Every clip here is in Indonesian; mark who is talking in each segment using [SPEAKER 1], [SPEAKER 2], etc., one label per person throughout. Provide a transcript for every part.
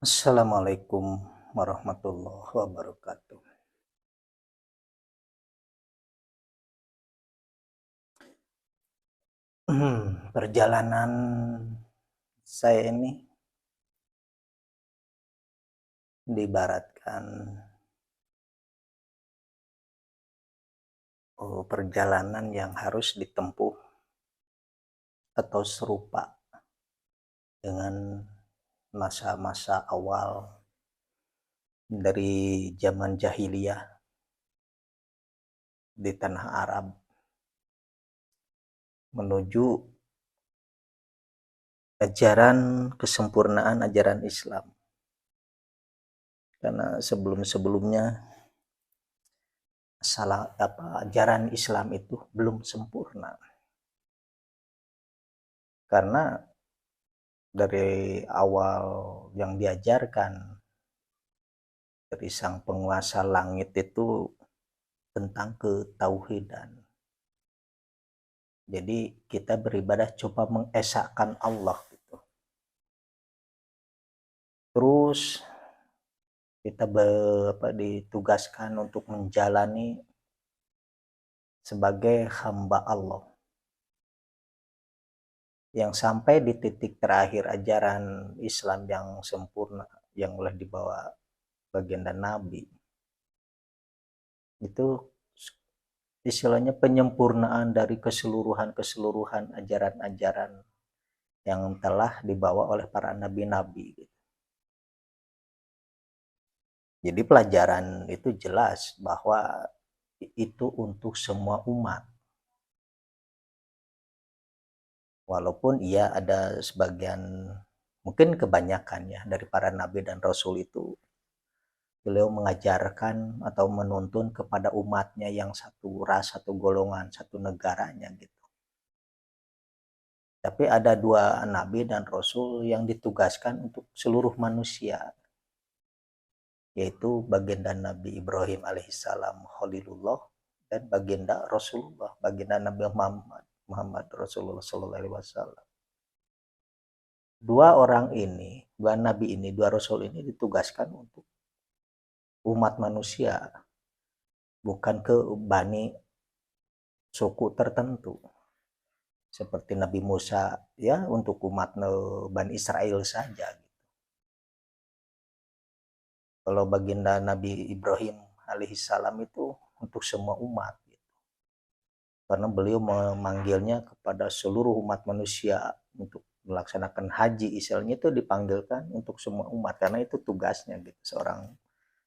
[SPEAKER 1] Assalamualaikum warahmatullahi wabarakatuh. Perjalanan saya ini diibaratkan perjalanan yang harus ditempuh atau serupa dengan masa-masa awal dari zaman jahiliyah di tanah Arab menuju ajaran kesempurnaan ajaran Islam. Karena sebelum-sebelumnya ajaran Islam itu belum sempurna. Karena dari awal yang diajarkan dari sang penguasa langit itu tentang ketauhidan. Jadi kita beribadah coba mengesahkan Allah gitu. Terus kita ditugaskan untuk menjalani sebagai hamba Allah. Yang sampai di titik terakhir ajaran Islam yang sempurna yang oleh dibawa baginda Nabi. Itu istilahnya penyempurnaan dari keseluruhan ajaran-ajaran yang telah dibawa oleh para nabi-nabi. Jadi pelajaran itu jelas bahwa itu untuk semua umat. Walaupun ia ada sebagian, mungkin kebanyakan ya dari para nabi dan rasul itu, beliau mengajarkan atau menuntun kepada umatnya yang satu ras, satu golongan, satu negaranya gitu. Tapi ada dua nabi dan rasul yang ditugaskan untuk seluruh manusia, yaitu baginda Nabi Ibrahim alaihissalam Khalilullah dan baginda Rasulullah, baginda Nabi Muhammad Rasulullah sallallahu alaihi wasallam. Dua orang ini, dua nabi ini, dua rasul ini ditugaskan untuk umat manusia, bukan ke bani suku tertentu. Seperti Nabi Musa ya untuk umat Bani Israel saja. Kalau baginda Nabi Ibrahim alaihissalam itu untuk semua umat. Karena beliau memanggilnya kepada seluruh umat manusia untuk melaksanakan haji, istilahnya itu dipanggilkan untuk semua umat karena itu tugasnya gitu seorang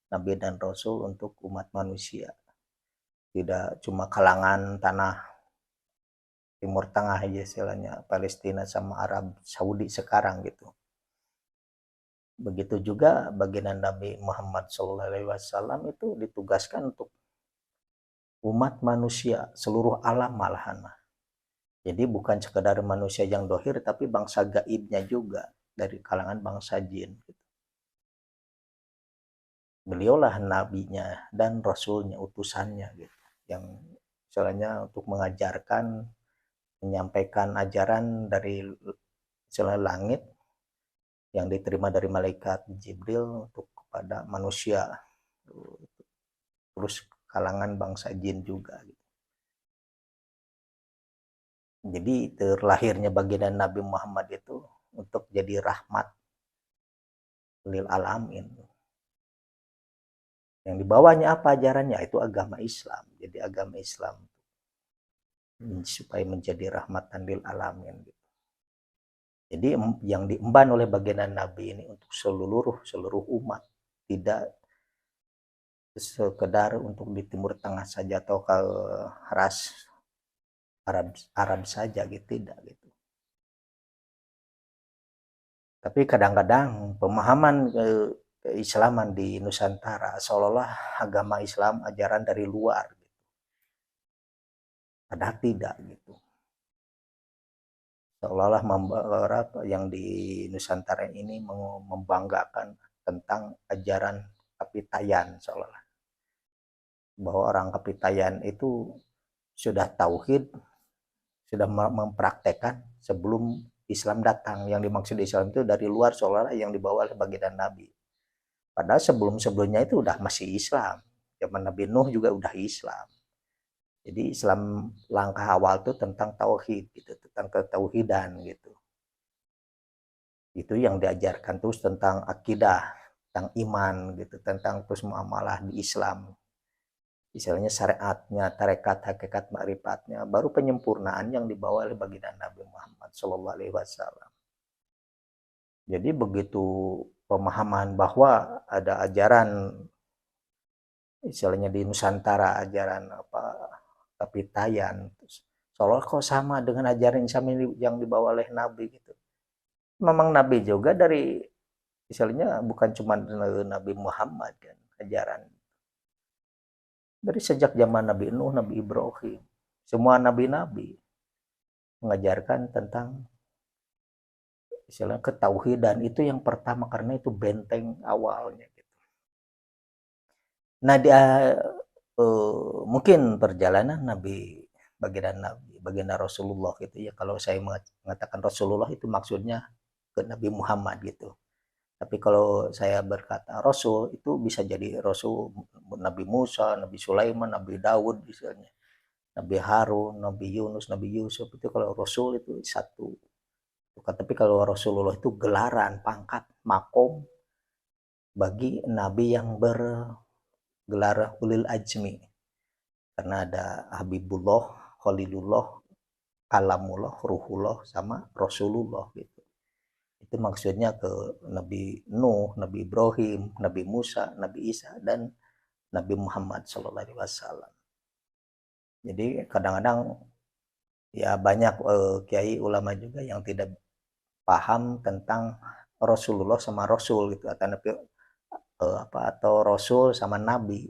[SPEAKER 1] nabi dan rasul untuk umat manusia, tidak cuma kalangan tanah Timur Tengah aja istilahnya, Palestina sama Arab Saudi sekarang gitu. Begitu juga baginda Nabi Muhammad SAW itu ditugaskan untuk umat manusia seluruh alam malahan. Jadi bukan sekedar manusia yang dohir, tapi bangsa gaibnya juga dari kalangan bangsa jin. Beliaulah nabinya dan rasulnya, utusannya gitu, yang misalnya untuk mengajarkan, menyampaikan ajaran dari misalnya langit yang diterima dari malaikat Jibril untuk kepada manusia, terus kalangan bangsa jin juga. Gitu. Jadi terlahirnya baginda Nabi Muhammad itu untuk jadi rahmat lil alamin. Yang dibawanya apa ajarannya? Itu agama Islam. Jadi agama Islam supaya menjadi rahmatan lil alamin. Jadi yang diemban oleh baginda Nabi ini untuk seluruh umat, tidak sekedar untuk di Timur Tengah saja atau ke ras Arab saja gitu, tidak gitu. Tapi kadang-kadang pemahaman keislaman di Nusantara seolah-olah agama Islam ajaran dari luar gitu. Padahal tidak gitu. Seolah-olah yang di Nusantara ini membanggakan tentang ajaran Kapitayan seolah-olah. Bahwa orang Kapitayan itu sudah tauhid, sudah mempraktekkan sebelum Islam datang. Yang dimaksud Islam itu dari luar, seolah-olah yang dibawa oleh baginda Nabi. Padahal sebelumnya itu udah masih Islam. Zaman Nabi Nuh juga udah Islam. Jadi Islam langkah awal itu tentang tauhid gitu, tentang ketauhidan gitu. Itu yang diajarkan terus tentang akidah, tentang iman gitu, tentang terus muamalah di Islam. Misalnya syariatnya, tarekat, hakikat, makrifatnya, baru penyempurnaan yang dibawa oleh baginda Nabi Muhammad SAW. Jadi begitu pemahaman bahwa ada ajaran, misalnya di Nusantara ajaran apa Kapitayan, seolah kok sama dengan ajaran yang dibawa oleh Nabi gitu. Memang Nabi juga dari misalnya bukan cuma Nabi Muhammad kan ajaran. Dari sejak zaman Nabi Nuh, Nabi Ibrahim, semua nabi-nabi mengajarkan tentang istilah ketauhidan itu yang pertama karena itu benteng awalnya gitu. Nah, dia mungkin perjalanan Nabi baginda Rasulullah gitu ya. Kalau saya mengatakan Rasulullah itu maksudnya ke Nabi Muhammad gitu. Tapi kalau saya berkata Rasul itu bisa jadi Rasul Nabi Musa, Nabi Sulaiman, Nabi Daud misalnya. Nabi Harun, Nabi Yunus, Nabi Yusuf itu kalau Rasul itu satu. Tapi kalau Rasulullah itu gelaran, pangkat, makom bagi Nabi yang bergelar ulil ajmi. Karena ada Habibullah, Khalilullah, Kalamullah, Ruhullah, sama Rasulullah gitu. Itu maksudnya ke Nabi Nuh, Nabi Ibrahim, Nabi Musa, Nabi Isa, dan Nabi Muhammad SAW. Jadi kadang-kadang ya banyak kiai ulama juga yang tidak paham tentang Rasulullah sama Rasul gitu, atau Rasul sama Nabi.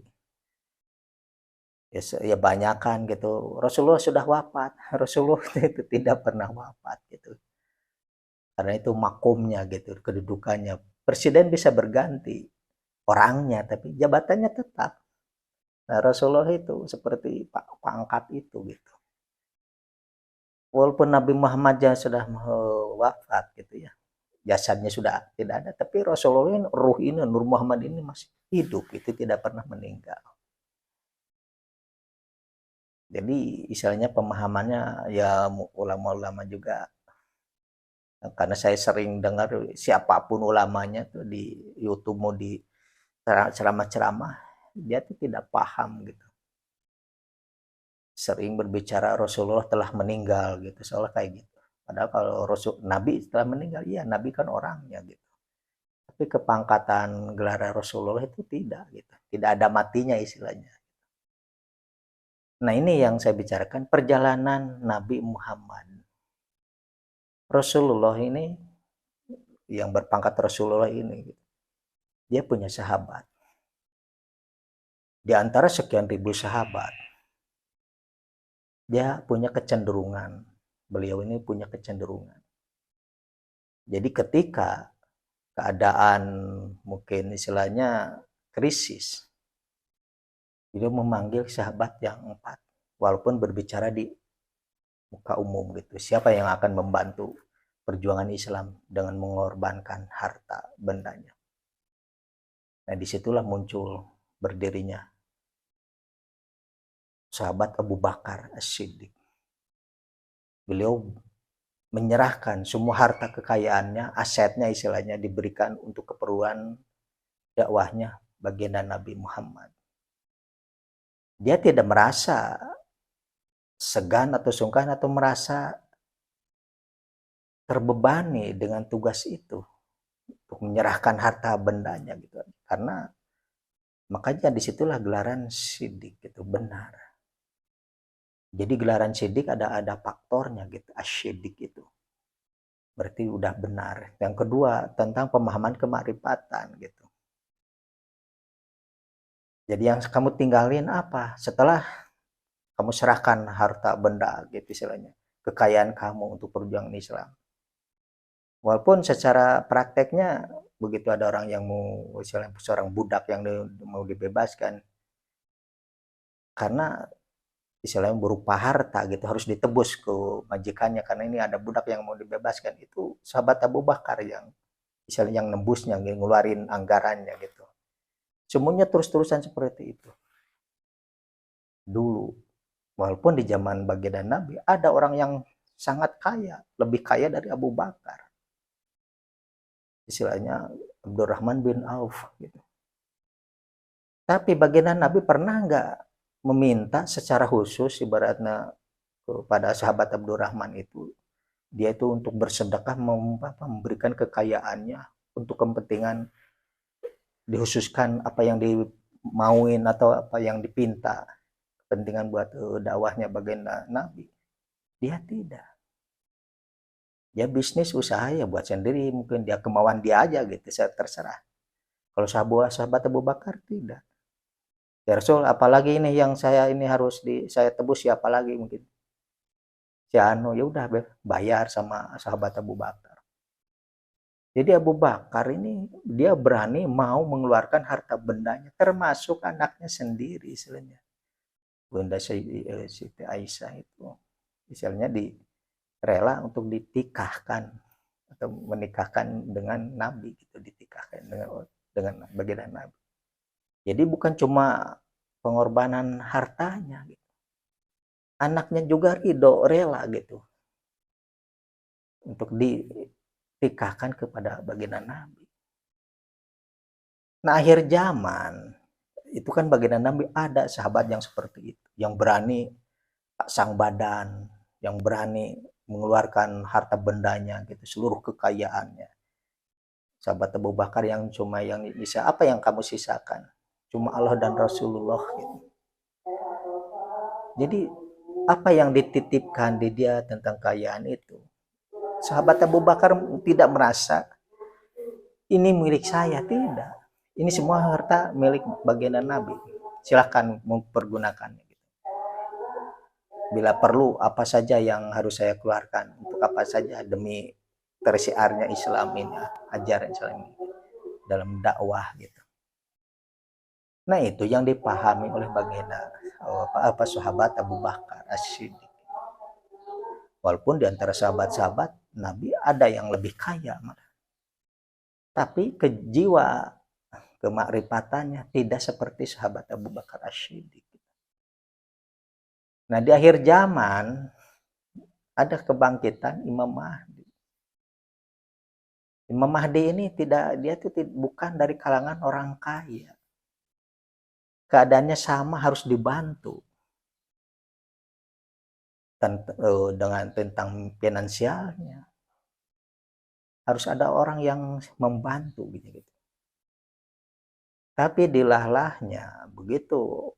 [SPEAKER 1] Ya banyakan gitu. Rasulullah sudah wafat, Rasulullah itu tidak pernah wafat gitu. Karena itu makomnya gitu, kedudukannya. Presiden bisa berganti orangnya, tapi jabatannya tetap. Nah, Rasulullah itu seperti pangkat itu gitu. Walaupun Nabi Muhammad sudah wafat gitu ya, jasadnya sudah tidak ada, tapi Rasulullah ini, ruh ini, Nur Muhammad ini masih hidup, itu tidak pernah meninggal. Jadi istilahnya pemahamannya ya ulama-ulama juga, karena saya sering dengar siapapun ulamanya tuh di YouTube mau di ceramah-ceramah, dia tuh tidak paham gitu. Sering berbicara Rasulullah telah meninggal gitu, soalnya kayak gitu. Padahal kalau Nabi telah meninggal, iya Nabi kan orangnya gitu. Tapi kepangkatan gelar Rasulullah itu tidak gitu. Tidak ada matinya istilahnya. Nah, ini yang saya bicarakan perjalanan Nabi Muhammad. Rasulullah ini yang berpangkat Rasulullah ini dia punya sahabat. Di antara sekian ribu sahabat, dia punya kecenderungan. Beliau ini punya kecenderungan. Jadi ketika keadaan mungkin istilahnya krisis, beliau memanggil sahabat yang 4, walaupun berbicara di muka umum gitu. Siapa yang akan membantu perjuangan Islam dengan mengorbankan harta bendanya. Nah, disitulah muncul berdirinya sahabat Abu Bakar As-Siddiq. Beliau menyerahkan semua harta kekayaannya, asetnya istilahnya diberikan untuk keperluan dakwahnya baginda Nabi Muhammad. Dia tidak merasa segan atau sungkan atau merasa terbebani dengan tugas itu untuk menyerahkan harta bendanya gitu. Karena makanya disitulah gelaran Siddiq itu benar. Jadi gelaran Siddiq ada faktornya gitu, Asy-Siddiq itu. Berarti udah benar. Yang kedua, tentang pemahaman kemakrifatan gitu. Jadi yang kamu tinggalin apa? Setelah kamu serahkan harta benda gitu istilahnya, kekayaan kamu untuk perjuangan Islam. Walaupun secara prakteknya begitu ada orang yang mau istilahnya seorang budak yang mau dibebaskan, karena istilahnya berupa harta gitu, harus ditebus ke majikannya karena ini ada budak yang mau dibebaskan. Itu sahabat Abu Bakar yang istilahnya yang nembusnya, ngeluarin anggarannya gitu. Semuanya terus-terusan seperti itu dulu. Walaupun di zaman baginda Nabi ada orang yang sangat kaya, lebih kaya dari Abu Bakar. Istilahnya Abdurrahman bin Auf gitu. Tapi baginda Nabi pernah nggak meminta secara khusus ibaratnya kepada sahabat Abdurrahman itu, dia itu untuk bersedekah, memberikan kekayaannya untuk kepentingan, dikhususkan apa yang dimauin atau apa yang dipinta, kepentingan buat dakwahnya baginda Nabi. Dia tidak. Dia bisnis usaha ya buat sendiri, mungkin dia kemauan dia aja gitu, terserah. Kalau sahabat Abu Bakar tidak. Ya Rasul, apalagi ini yang saya ini harus saya tebus ya, apalagi mungkin. Si Anu ya udah bayar sama sahabat Abu Bakar. Jadi Abu Bakar ini dia berani mau mengeluarkan harta bendanya, termasuk anaknya sendiri istilahnya. Bunda Siti Aisyah itu istilahnya rela untuk ditikahkan atau menikahkan dengan Nabi gitu, ditikahkan dengan baginda Nabi. Jadi bukan cuma pengorbanan hartanya gitu. Anaknya juga ridho, rela gitu untuk ditikahkan kepada baginda Nabi. Nah, akhir zaman itu kan baginda Nabi ada sahabat yang seperti itu, yang berani sang badan, yang berani mengeluarkan harta bendanya gitu, seluruh kekayaannya. Sahabat Abu Bakar yang cuma yang bisa, apa yang kamu sisakan? Cuma Allah dan Rasulullah gitu. Jadi apa yang dititipkan di dia tentang kekayaan itu, sahabat Abu Bakar tidak merasa ini milik saya, tidak. Ini semua harta milik baginda Nabi. Silahkan mempergunakannya. Bila perlu apa saja yang harus saya keluarkan, untuk apa saja demi tersiarnya Islam ini, ajaran Islam ini dalam dakwah gitu. Nah itu yang dipahami oleh baginda sahabat Abu Bakar As-Siddiq. Walaupun di antara sahabat-sahabat Nabi ada yang lebih kaya, tapi kejiwa kemakrifatannya tidak seperti sahabat Abu Bakar As-Siddiq. Nah di akhir zaman ada kebangkitan Imam Mahdi. Imam Mahdi ini dia itu bukan dari kalangan orang kaya. Keadaannya sama, harus dibantu dengan tentang finansialnya. Harus ada orang yang membantu gitu. Tapi dilahnya begitu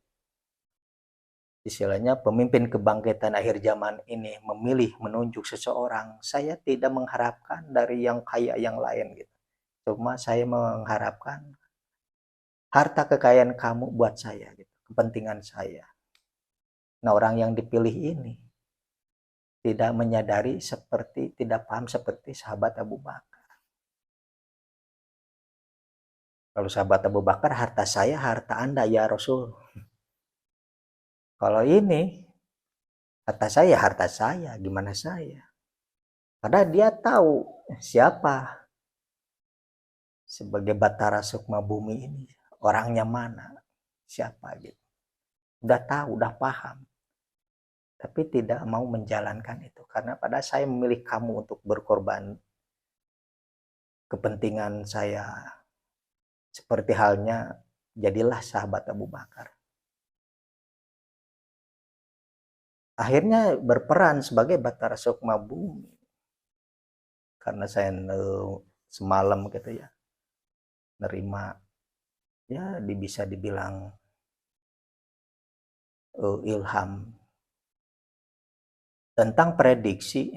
[SPEAKER 1] istilahnya pemimpin kebangkitan akhir zaman ini memilih menunjuk seseorang, saya tidak mengharapkan dari yang kaya yang lain gitu. Cuma saya mengharapkan harta kekayaan kamu buat saya gitu, kepentingan saya. Nah, orang yang dipilih ini tidak menyadari tidak paham seperti sahabat Abu Bakar. Kalau sahabat Abu Bakar, harta saya, harta Anda ya Rasul. Kalau ini harta saya, gimana saya? Karena dia tahu siapa sebagai Batara Sukma Bumi ini, orangnya mana, siapa gitu. Udah tahu, udah paham. Tapi tidak mau menjalankan itu. Karena pada saya memilih kamu untuk berkorban kepentingan saya. Seperti halnya, jadilah sahabat Abu Bakar. Akhirnya berperan sebagai Batara Sukma Bumi. Karena saya semalam gitu ya, nerima ya bisa dibilang ilham tentang prediksi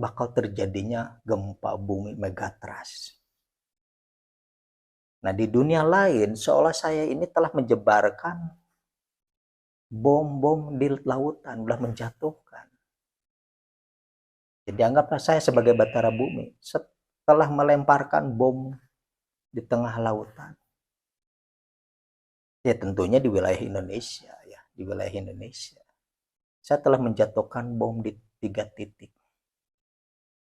[SPEAKER 1] bakal terjadinya gempa bumi megatrust. Nah di dunia lain seolah saya ini telah menyebarkan bom-bom di lautan, sudah menjatuhkan. Jadi anggaplah saya sebagai Batara Bumi setelah melemparkan bom di tengah lautan. Ya tentunya di wilayah Indonesia ya, di wilayah Indonesia. saya telah menjatuhkan bom di 3 titik.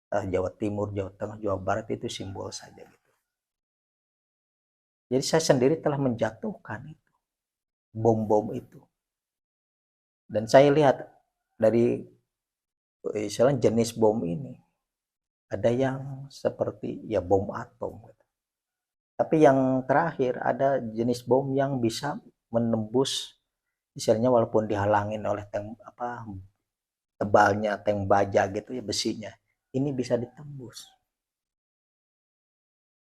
[SPEAKER 1] Jawa Timur, Jawa Tengah, Jawa Barat itu simbol saja gitu. Jadi saya sendiri telah menjatuhkan itu, bom-bom itu. Dan saya lihat dari istilah jenis bom ini, ada yang seperti ya bom atom gitu. Tapi yang terakhir ada jenis bom yang bisa menembus, misalnya walaupun dihalangin oleh tebalnya tank baja gitu ya, besinya, ini bisa ditembus.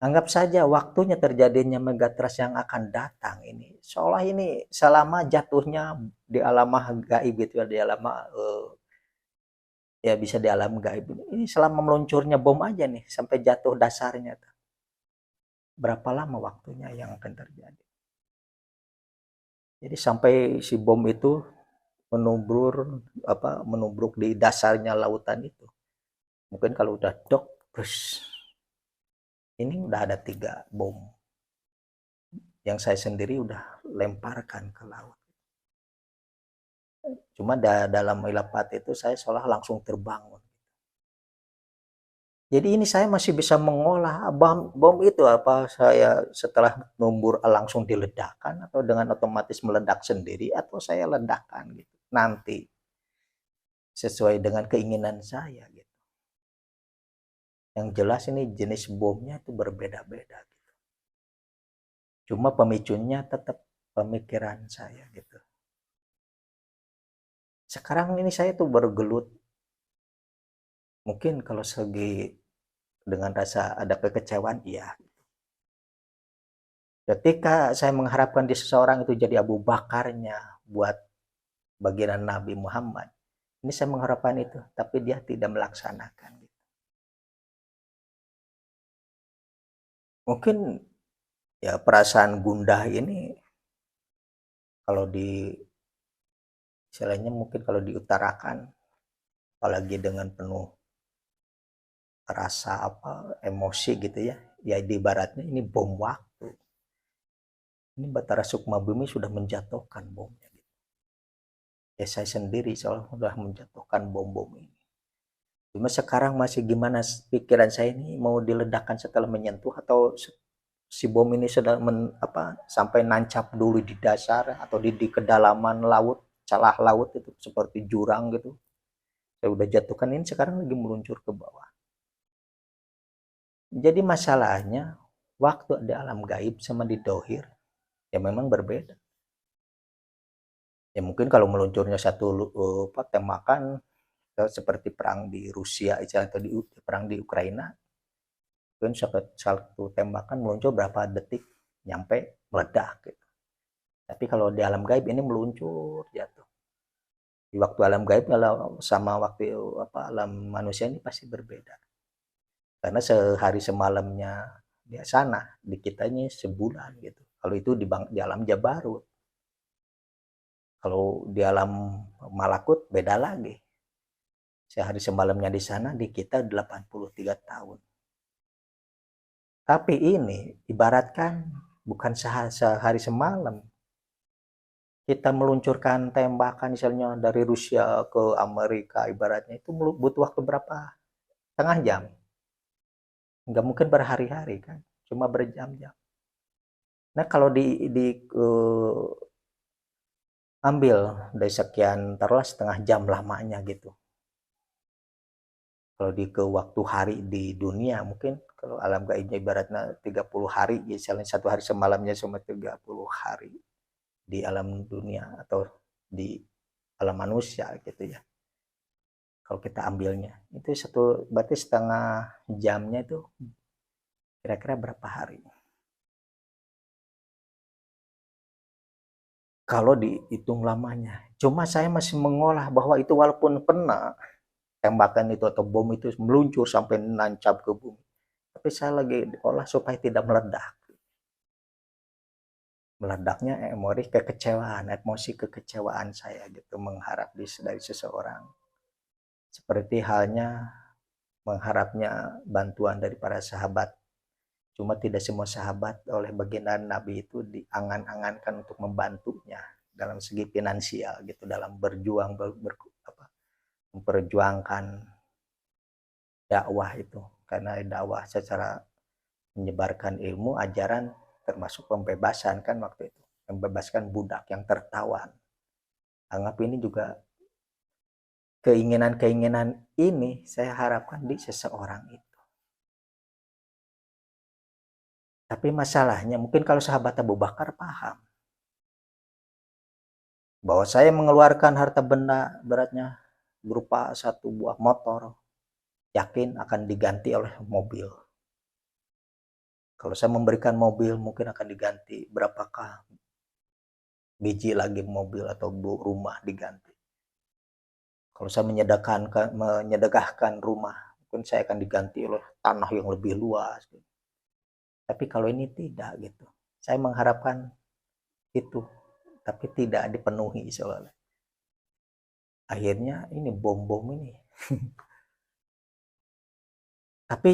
[SPEAKER 1] Anggap saja waktunya terjadinya megatrust yang akan datang ini, seolah ini selama jatuhnya di alam gaib gitu ya, di alam ya bisa di alam gaib ini selama meluncurnya bom aja nih sampai jatuh dasarnya, berapa lama waktunya yang akan terjadi. Jadi sampai si bom itu menubruk di dasarnya lautan itu. Mungkin kalau udah dok, terus ini udah ada 3 bom yang saya sendiri udah lemparkan ke laut. Cuma dalam ilapat itu saya seolah langsung terbangun. Jadi ini saya masih bisa mengolah bom itu, apa saya setelah numbur langsung diledakkan atau dengan otomatis meledak sendiri atau saya ledakan gitu nanti sesuai dengan keinginan saya gitu. Yang jelas ini jenis bomnya itu berbeda-beda gitu. Cuma pemicunya tetap pemikiran saya gitu. Sekarang ini saya tuh bergelut, mungkin kalau segi dengan rasa ada kekecewaan, iya. Ketika saya mengharapkan di seseorang itu jadi Abu Bakarnya buat bagian Nabi Muhammad, ini saya mengharapkan itu, tapi dia tidak melaksanakan. Mungkin ya perasaan gundah ini kalau di istilahnya mungkin kalau diutarakan, apalagi dengan penuh rasa emosi gitu ya, ya di baratnya ini bom waktu. Ini Batara Sukma Bumi sudah menjatuhkan bomnya. Ya saya sendiri seolah sudah menjatuhkan bom-bom ini. Cuma sekarang masih gimana pikiran saya ini, mau diledakkan setelah menyentuh atau si bom ini sudah sampai nancap dulu di dasar atau di kedalaman laut, celah laut itu seperti jurang gitu. Saya udah jatuhkan, ini sekarang lagi meluncur ke bawah. Jadi masalahnya waktu di alam gaib sama di dohir ya memang berbeda. Ya mungkin kalau meluncurnya satu tembakan seperti perang di Rusia atau di perang di Ukraina, mungkin satu tembakan meluncur berapa detik nyampe meledak gitu. Tapi kalau di alam gaib ini meluncur jatuh. Di waktu alam gaib sama waktu alam manusia ini pasti berbeda. Karena sehari semalamnya di sana, di kita ini sebulan gitu. Kalau itu di alam Jabarut. Kalau di alam Malakut beda lagi. Sehari semalamnya di sana, di kita 83 tahun. Tapi ini ibaratkan bukan sehari semalam. Kita meluncurkan tembakan misalnya dari Rusia ke Amerika, ibaratnya itu butuh waktu berapa? Setengah jam. Nggak mungkin berhari-hari kan, cuma berjam-jam. Nah kalau ambil dari sekian, taruhlah setengah jam lamanya gitu. Kalau ke waktu hari di dunia, mungkin kalau alam gaibnya ibaratnya 30 hari, misalnya satu hari semalamnya cuma 30 hari di alam dunia atau di alam manusia gitu ya. Kalau kita ambilnya, itu berarti setengah jamnya itu kira-kira berapa hari? Kalau dihitung lamanya. Cuma saya masih mengolah bahwa itu walaupun pernah tembakan itu atau bom itu meluncur sampai nancap ke bumi. Tapi saya lagi olah supaya tidak meledak. Meledaknya emosi kekecewaan saya gitu mengharap dari seseorang. Seperti halnya mengharapnya bantuan dari para sahabat. Cuma tidak semua sahabat oleh baginda Nabi itu diangan-angankan untuk membantunya dalam segi finansial gitu, dalam berjuang memperjuangkan dakwah itu, karena dakwah secara menyebarkan ilmu ajaran termasuk pembebasan kan waktu itu, membebaskan budak yang tertawan. Anggap ini juga keinginan-keinginan ini saya harapkan di seseorang itu. Tapi masalahnya mungkin kalau sahabat Abu Bakar paham bahwa saya mengeluarkan harta benda beratnya berupa satu buah motor, yakin akan diganti oleh mobil. Kalau saya memberikan mobil mungkin akan diganti berapakah biji lagi mobil atau rumah diganti. Kalau saya menyedekahkan rumah, mungkin saya akan diganti oleh tanah yang lebih luas. Tapi kalau ini tidak gitu. Saya mengharapkan itu, tapi tidak dipenuhi soalnya. Akhirnya ini bom-bom ini. Tapi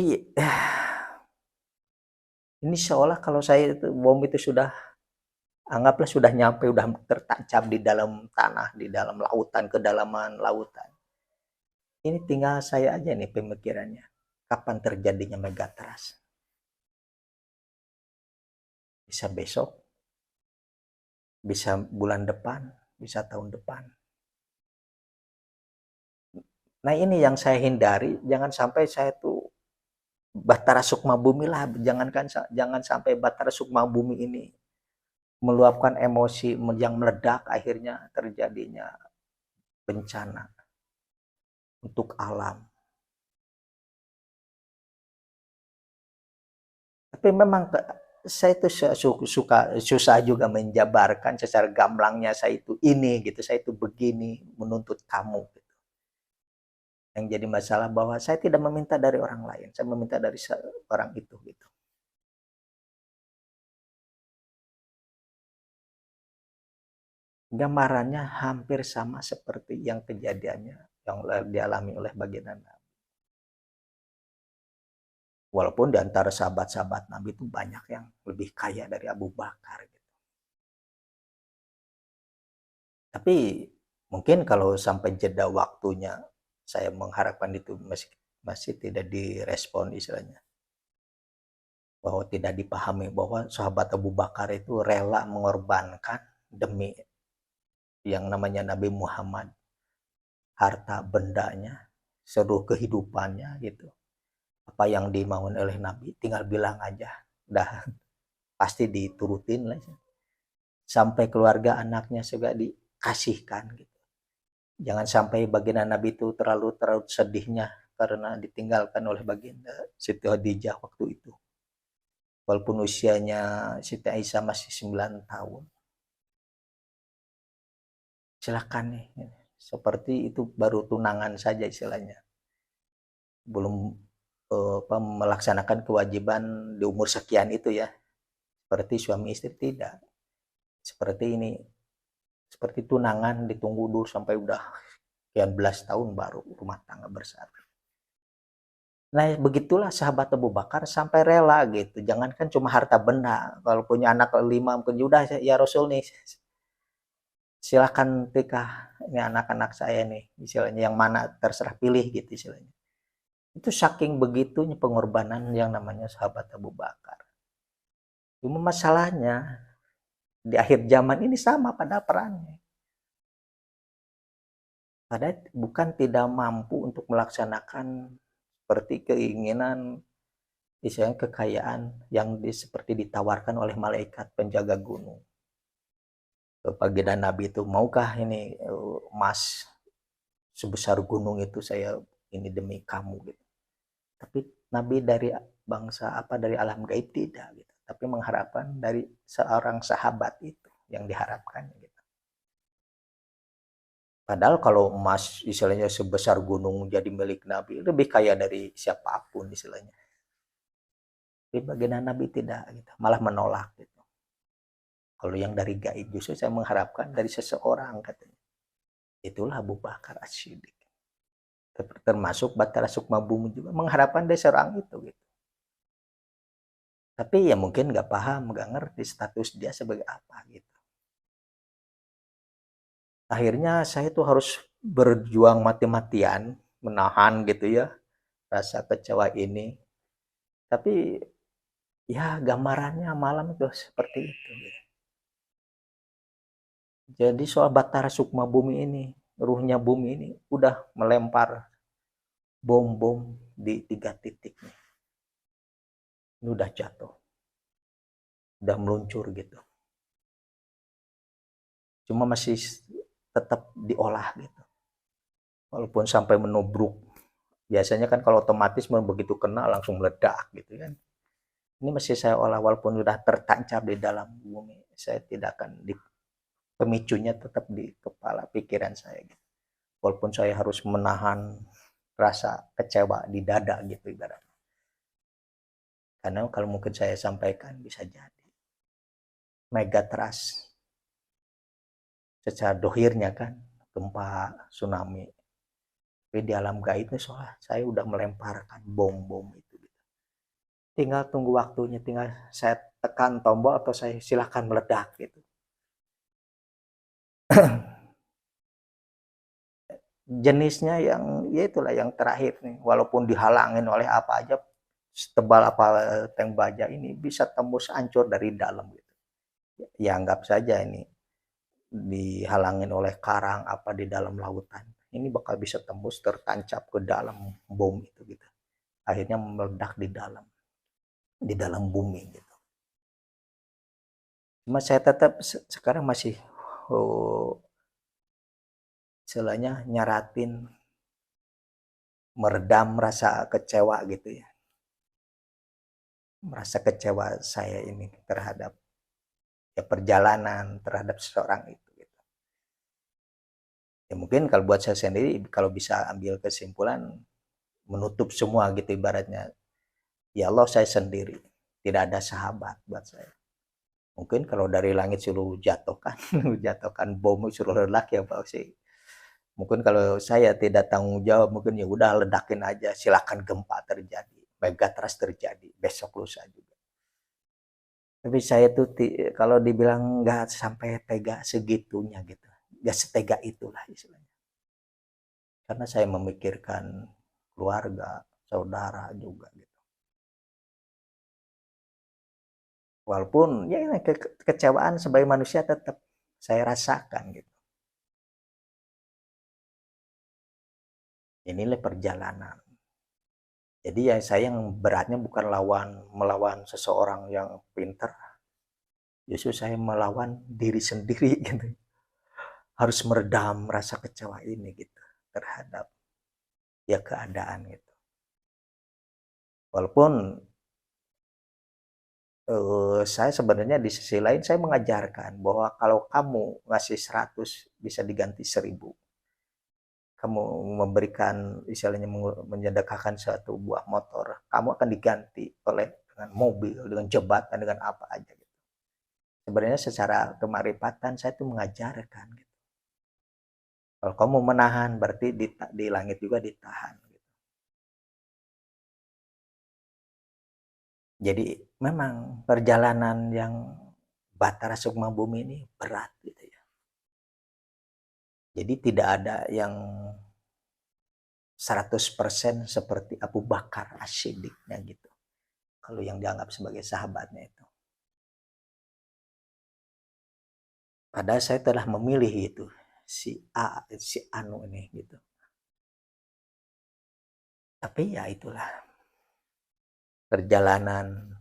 [SPEAKER 1] ini seolah kalau saya itu bom itu sudah anggaplah sudah nyampe, udah tertancap di dalam tanah, di dalam lautan, kedalaman lautan. Ini tinggal saya aja nih pemikirannya. Kapan terjadinya megatrust? Bisa besok, bisa bulan depan, bisa tahun depan. Nah ini yang saya hindari, jangan sampai saya tuh Bahtara Sukma Bumi lah, jangan sampai Bahtara Sukma Bumi ini meluapkan emosi yang meledak, akhirnya terjadinya bencana untuk alam. Tapi memang saya itu susah juga menjabarkan secara gamblangnya saya itu ini gitu, saya itu begini menuntut kamu gitu. Yang jadi masalah bahwa saya tidak meminta dari orang lain, saya meminta dari orang itu gitu. Gambarannya hampir sama seperti yang kejadiannya yang dialami oleh baginda Nabi. Walaupun di antara sahabat-sahabat Nabi itu banyak yang lebih kaya dari Abu Bakar gitu. Tapi mungkin kalau sampai jeda waktunya saya mengharapkan itu masih tidak direspon istilahnya. Bahwa tidak dipahami bahwa sahabat Abu Bakar itu rela mengorbankan demi yang namanya Nabi Muhammad, harta bendanya, seluruh kehidupannya gitu. Apa yang dimauin oleh Nabi tinggal bilang aja, dah pasti diturutin lah. Sampai keluarga anaknya juga dikasihkan gitu. Jangan sampai baginda Nabi itu terlalu sedihnya karena ditinggalkan oleh baginda Siti Khadijah waktu itu. Walaupun usianya Siti Aisyah masih 9 tahun. Silakan nih, seperti itu baru tunangan saja istilahnya. Belum melaksanakan kewajiban di umur sekian itu ya. Seperti suami istri tidak. Seperti ini, seperti tunangan ditunggu dulu sampai udah sekian belas tahun baru rumah tangga bersatu. Nah begitulah sahabat Abu Bakar sampai rela gitu. Jangankan cuma harta benda, kalau punya anak 5 mungkin udah ya Rasul nih, silakan nikah ini anak-anak saya nih, istilahnya yang mana terserah pilih gitu istilahnya. Itu saking begitunya pengorbanan yang namanya sahabat Abu Bakar. Cuma masalahnya di akhir zaman ini sama pada perannya. Padahal bukan tidak mampu untuk melaksanakan seperti keinginan, misalnya kekayaan yang seperti ditawarkan oleh malaikat penjaga gunung. Baginda Nabi itu, maukah ini emas sebesar gunung itu saya ini demi kamu gitu. Tapi Nabi dari bangsa apa, dari alam gaib tidak gitu. Tapi mengharapkan dari seorang sahabat itu yang diharapkan gitu. Padahal kalau emas istilahnya sebesar gunung jadi milik Nabi, lebih kaya dari siapapun istilahnya. Tapi baginda Nabi tidak gitu, malah menolak gitu. Kalau yang dari gaib justru saya mengharapkan dari seseorang katanya. Itulah Abu Bakar As-Siddiq. Termasuk Bahtara Sukma Bumi juga mengharapkan dari seorang itu gitu. Tapi ya mungkin nggak paham, nggak ngerti status dia sebagai apa gitu. Akhirnya saya tuh harus berjuang mati-matian menahan gitu ya rasa kecewa ini, tapi ya gambarannya malam itu seperti itu. Jadi soal Batara Sukma Bumi ini, ruhnya bumi ini udah melempar bom-bom di 3 titik nih. Ini udah jatuh, udah meluncur gitu. Cuma masih tetap diolah gitu. Walaupun sampai menubruk. Biasanya kan kalau otomatis begitu kena langsung meledak gitu kan. Ini masih saya olah walaupun sudah tertancap di dalam bumi. Saya tidak akan di pemicunya tetap di kepala pikiran saya gitu. Walaupun saya harus menahan rasa kecewa di dada gitu ibaratnya. Karena kalau mungkin saya sampaikan bisa jadi megatrust secara dohirnya kan gempa, tsunami. Tapi di alam gaibnya soalnya saya udah melemparkan bom-bom itu. Tinggal tunggu waktunya, tinggal saya tekan tombol atau saya silahkan meledak gitu. Jenisnya yang ya itulah yang terakhir nih, walaupun dihalangin oleh apa aja, setebal apa tank baja ini bisa tembus hancur dari dalam gitu. Ya anggap saja ini dihalangin oleh karang apa di dalam lautan. Ini bakal bisa tembus tertancap ke dalam bom itu gitu. Akhirnya meledak di dalam bumi gitu. Cuma saya tetap sekarang masih istilahnya nyaratin meredam rasa kecewa gitu ya. Merasa kecewa saya ini terhadap ya perjalanan terhadap seseorang itu gitu. Ya mungkin kalau buat saya sendiri kalau bisa ambil kesimpulan menutup semua gitu ibaratnya. Ya Allah saya sendiri, tidak ada sahabat buat saya. Mungkin kalau dari langit suruh jatuhkan, jatuhkan bom suruh ledak ya Pak sih. Mungkin kalau saya tidak tanggung jawab mungkin ya udah ledakin aja, silakan gempa terjadi, megatrust terjadi besok lusa juga. Tapi saya tuh kalau dibilang nggak sampai tega segitunya gitu, nggak setega itulah istilahnya. Karena saya memikirkan keluarga, saudara juga gitu. Walaupun ya kekecewaan sebagai manusia tetap saya rasakan gitu. Inilah perjalanan. Jadi ya saya yang beratnya bukan melawan seseorang yang pintar. Justru saya melawan diri sendiri gitu. Harus meredam rasa kecewa ini gitu terhadap ya keadaan gitu. Walaupun saya sebenarnya di sisi lain saya mengajarkan bahwa kalau kamu ngasih 100 bisa diganti 1000. Kamu memberikan istilahnya menyedekahkan satu buah motor, kamu akan diganti oleh dengan mobil, dengan jabatan, dengan apa aja gitu. Sebenarnya secara kemarifatan saya itu mengajarkan gitu. Kalau kamu menahan berarti di langit juga ditahan gitu. Jadi memang perjalanan yang Batara Sukma Bumi ini berat gitu ya. Jadi tidak ada yang 100% seperti Abu Bakar As-Siddiqnya gitu. Kalau yang dianggap sebagai sahabatnya itu. Padahal saya telah memilih itu si A, si Anu ini gitu. Tapi ya itulah perjalanan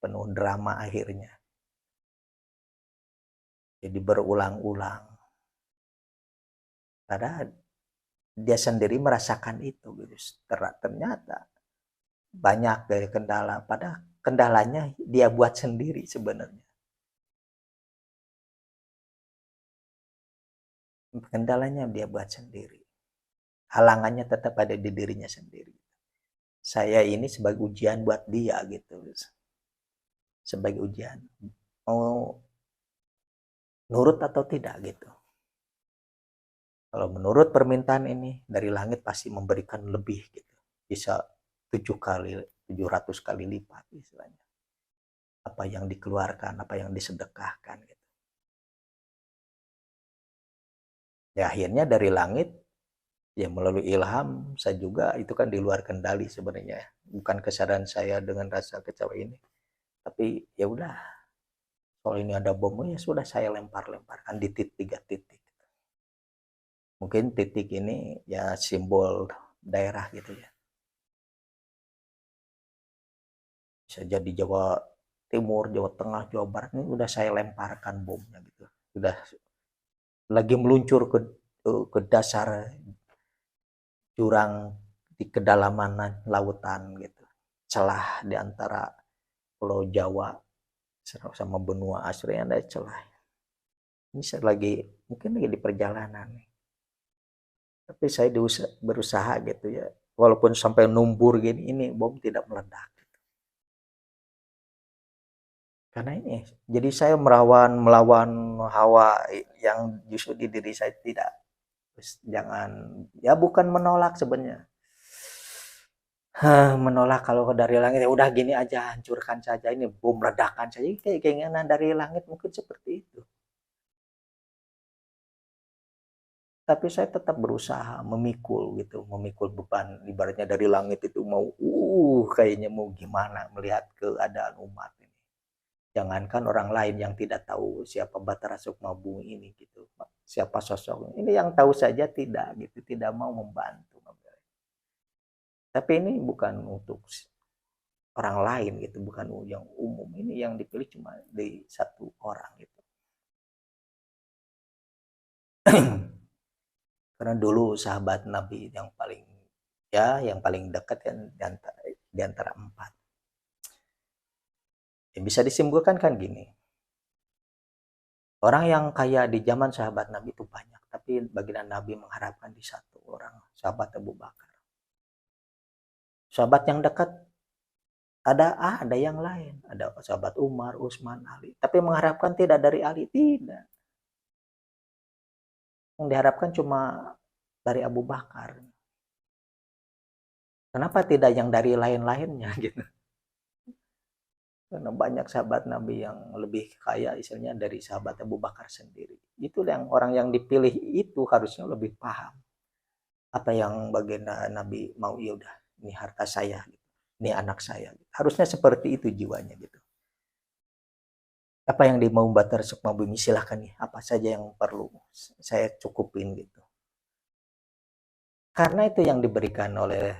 [SPEAKER 1] penuh drama akhirnya. Jadi berulang-ulang. Padahal dia sendiri merasakan itu gitu. Ternyata banyak dari kendala. Padahal kendalanya dia buat sendiri sebenarnya. Kendalanya dia buat sendiri. Halangannya tetap ada di dirinya sendiri. Saya ini sebagai ujian buat dia gitu. Sebagai ujian. Mau nurut atau tidak gitu. Kalau menurut permintaan ini dari langit pasti memberikan lebih gitu. Bisa 700 kali lipat istilahnya. Apa yang dikeluarkan, apa yang disedekahkan gitu. Ya akhirnya dari langit Ya melalui ilham saya juga itu kan di luar kendali sebenarnya. Bukan kesadaran saya dengan rasa kecewa ini. Tapi ya udah, kalau ini ada bom ya sudah saya lempar-lemparkan di titik 3 titik. Mungkin titik ini ya simbol daerah gitu ya. Bisa jadi Jawa Timur, Jawa Tengah, Jawa Barat ini udah saya lemparkan bomnya gitu. Udah lagi meluncur ke dasar jurang di kedalaman lautan gitu. Celah di antara Pulau Jawa sama benua asli ada celah. Ini saya lagi mungkin lagi di perjalanan nih. Tapi saya berusaha gitu ya. Walaupun sampai numbur gini, ini bom tidak meledak. Karena ini, jadi saya melawan hawa yang justru di diri saya tidak. Terus jangan, ya bukan menolak sebenarnya. Menolak kalau dari langit ya udah gini aja, hancurkan saja ini bom ledakan saja, kayak keinginan dari langit mungkin seperti itu. Tapi saya tetap berusaha memikul gitu, memikul beban ibaratnya dari langit itu mau kayaknya mau gimana melihat keadaan umat ini. Jangankan orang lain yang tidak tahu siapa Bathara Sukma Bumi ini gitu. Siapa sosoknya. Ini yang tahu saja tidak gitu, tidak mau membantu. Tapi ini bukan untuk orang lain gitu, bukan yang umum. Ini yang dipilih cuma di satu orang gitu. Karena dulu sahabat Nabi yang paling dekat kan di antara 4. Ya, bisa disimpulkan kan gini. Orang yang kaya di zaman sahabat Nabi itu banyak, tapi baginda Nabi mengharapkan di satu orang, sahabat Abu Bakar. Sahabat yang dekat ada yang lain, ada sahabat Umar, Utsman, Ali. Tapi mengharapkan tidak dari Ali, tidak. Yang diharapkan cuma dari Abu Bakar. Kenapa tidak yang dari lain-lainnya gitu? Karena banyak sahabat Nabi yang lebih kaya istilahnya dari sahabat Abu Bakar sendiri. Itu yang orang yang dipilih itu harusnya lebih paham apa yang baginda Nabi mau, ya udah ini harta saya, ini anak saya. Harusnya seperti itu jiwanya gitu. Apa yang dimau Bathara Sukma Bumi silahkan nih, apa saja yang perlu saya cukupin gitu. Karena itu yang diberikan oleh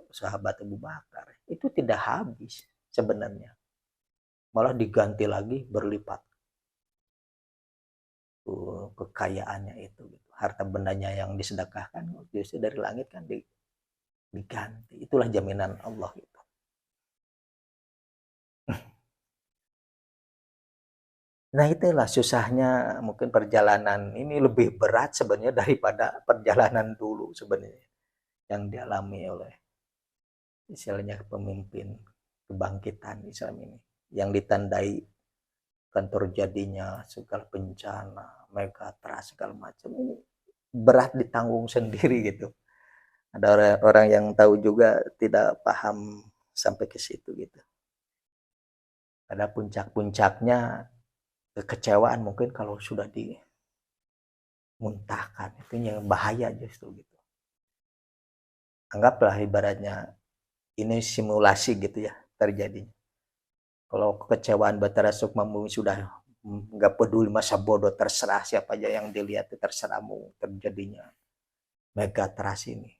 [SPEAKER 1] sahabat Abu Bakar itu tidak habis sebenarnya. Malah diganti lagi berlipat kekayaannya itu gitu. Harta bendanya yang disedekahkan justru dari langit kan diganti. Itulah jaminan Allah gitu. Nah itulah susahnya mungkin perjalanan ini lebih berat sebenarnya daripada perjalanan dulu sebenarnya yang dialami oleh istilahnya pemimpin kebangkitan Islam ini yang ditandai kantor jadinya segala bencana, megatrust segala macam ini berat ditanggung sendiri gitu. Ada orang yang tahu juga tidak paham sampai ke situ gitu. Pada puncak-puncaknya kekecewaan mungkin kalau sudah dimuntahkan itu yang bahaya justru gitu. Anggaplah ibaratnya ini simulasi gitu ya terjadinya. Kalau kekecewaan Bathara Sukma Bumi sudah nggak peduli masa bodoh, terserah siapa aja yang dilihat terserah mau terjadinya megatrust ini.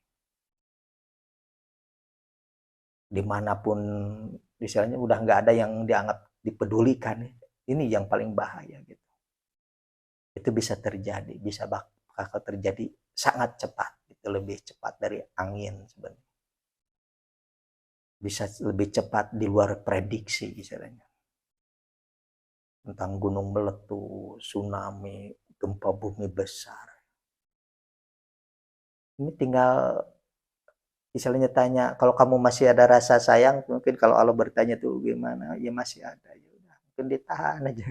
[SPEAKER 1] Dimanapun misalnya udah nggak ada yang dianggap dipedulikan, ini yang paling bahaya gitu. Itu bisa terjadi, bisa bakal terjadi sangat cepat, itu lebih cepat dari angin sebenarnya. Bisa lebih cepat di luar prediksi istilahnya. Tentang gunung meletus, tsunami, gempa bumi besar. Ini tinggal misalnya tanya, kalau kamu masih ada rasa sayang, mungkin kalau Allah bertanya tuh gimana, ya masih ada, ya udah, mungkin ditahan aja.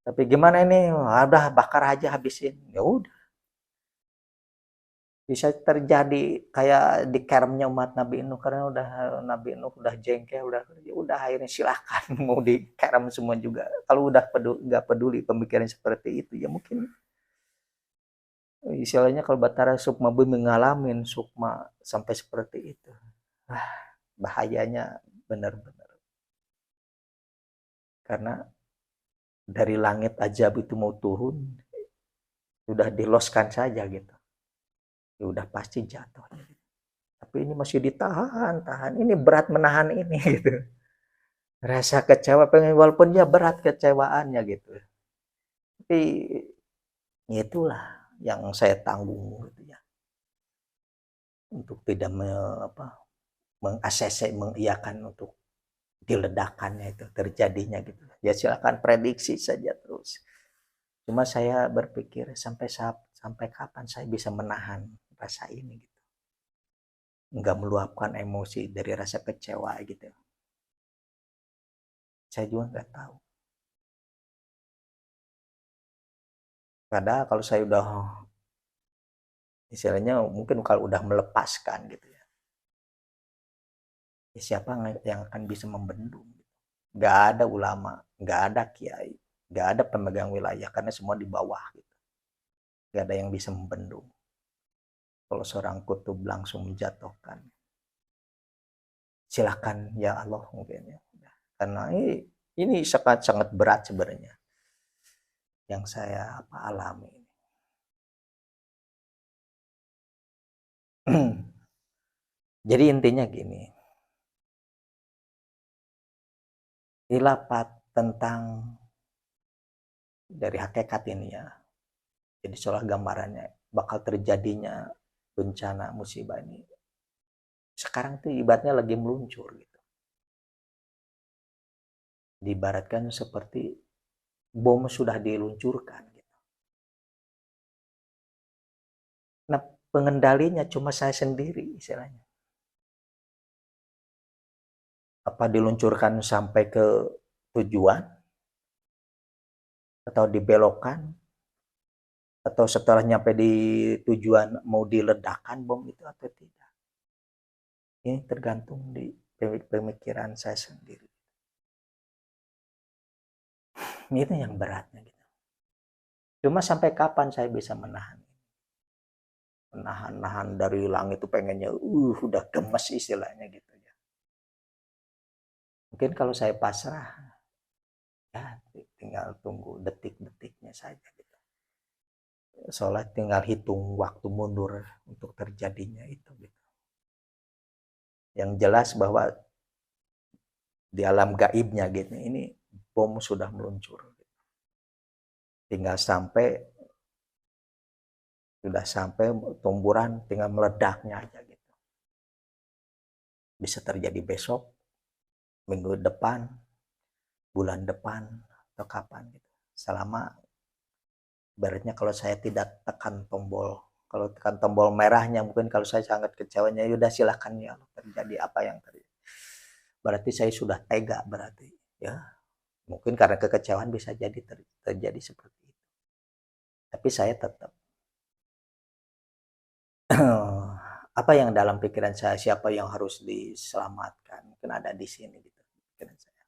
[SPEAKER 1] Tapi gimana ini, udah bakar aja habisin, ya udah. Bisa terjadi kayak di keremnya umat Nabi Nuh karena udah Nabi Nuh udah jengkel, udah akhirnya silahkan mau di kerem semua juga. Kalau udah nggak peduli pemikiran seperti itu, ya mungkin istilahnya kalau Batara sukma ngalamin sukma sampai seperti itu. Bahayanya benar-benar. Karena dari langit ajab itu mau turun, sudah diloskan saja gitu. Ya udah pasti jatuh. Tapi ini masih tahan. Ini berat menahan ini gitu. Rasa kecewa pengen walaupun dia berat kecewaannya gitu. Tapi itulah yang saya tanggung gitu ya. Untuk tidak mengiyakan untuk diledakannya itu terjadinya gitu. Ya silakan prediksi saja terus. Cuma saya berpikir sampai kapan saya bisa menahan rasa ini gitu. Enggak meluapkan emosi dari rasa kecewa gitu. Saya juga nggak tahu. Padahal kalau saya udah istilahnya mungkin kalau udah melepaskan gitu ya. Ya siapa yang akan bisa membendung? Nggak ada ulama, nggak ada kiai, nggak ada pemegang wilayah karena semua di bawah gitu. Nggak ada yang bisa membendung. Kalau seorang kutub langsung menjatuhkan, silakan ya Allah mungkin ya. Karena ini sangat berat sebenarnya yang saya alami. Jadi intinya gini, ilapat tentang dari hakikat ini ya. Jadi soal gambarannya bakal terjadinya bencana musibah ini. Sekarang tuh ibaratnya lagi meluncur gitu. Diibaratkan seperti bom sudah diluncurkan gitu. Nah, pengendalinya cuma saya sendiri istilahnya. Apa diluncurkan sampai ke tujuan atau dibelokkan atau setelah nyampe di tujuan mau diledakkan bom itu atau tidak. Ini tergantung di pemikiran saya sendiri. Itu yang beratnya gitu. Cuma sampai kapan saya bisa menahan dari langit itu pengennya udah gemes istilahnya gitu ya. Mungkin kalau saya pasrah ya tinggal tunggu detik-detiknya saja gitu. Soalnya tinggal hitung waktu mundur untuk terjadinya itu gitu. Yang jelas bahwa di alam gaibnya gitu ini bom sudah meluncur. Tinggal sudah sampai tumburan tinggal meledaknya aja gitu. Bisa terjadi besok, minggu depan, bulan depan atau kapan gitu. Selama ibaratnya kalau saya tidak tekan tombol, kalau tekan tombol merahnya mungkin kalau saya sangat kecewanya ya udah silakan ya terjadi apa yang terjadi. Berarti saya sudah tega berarti ya. Mungkin karena kekecewaan bisa jadi terjadi seperti itu. Tapi saya tetap apa yang dalam pikiran saya, siapa yang harus diselamatkan, mungkin ada di sini gitu pikiran saya.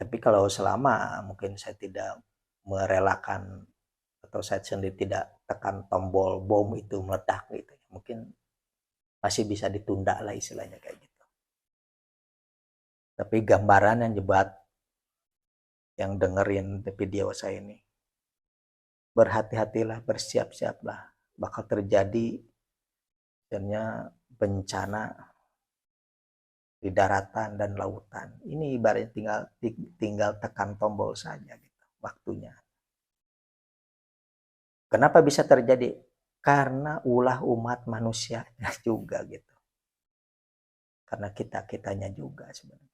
[SPEAKER 1] Tapi kalau selama mungkin saya tidak merelakan atau saya sendiri tidak tekan tombol bom itu meledak gitu, mungkin masih bisa ditunda lah istilahnya kayak gitu. Tapi gambaran yang jebat yang dengerin video saya ini, berhati-hatilah, bersiap-siaplah, bakal terjadi akhirnya bencana di daratan dan lautan. Ini ibaratnya tinggal tekan tombol saja gitu waktunya. Kenapa bisa terjadi? Karena ulah umat manusianya juga gitu. Karena kitanya juga sebenarnya.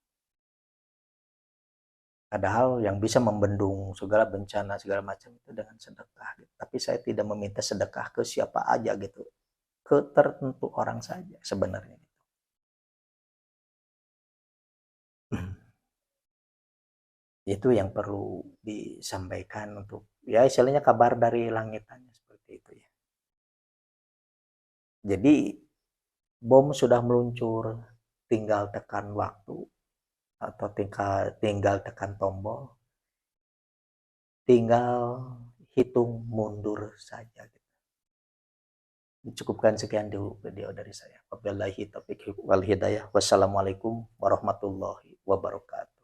[SPEAKER 1] Padahal yang bisa membendung segala bencana segala macam itu dengan sedekah. Gitu. Tapi saya tidak meminta sedekah ke siapa aja gitu. Ke tertentu orang saja sebenarnya. Itu yang perlu disampaikan untuk ya istilahnya kabar dari langitannya seperti itu ya. Jadi bom sudah meluncur, tinggal tekan waktu atau tinggal tekan tombol, tinggal hitung mundur saja. Cukupkan sekian dulu video dari saya. Wabillahi taufiq wal hidayah. Wassalamualaikum warahmatullahi wabarakatuh.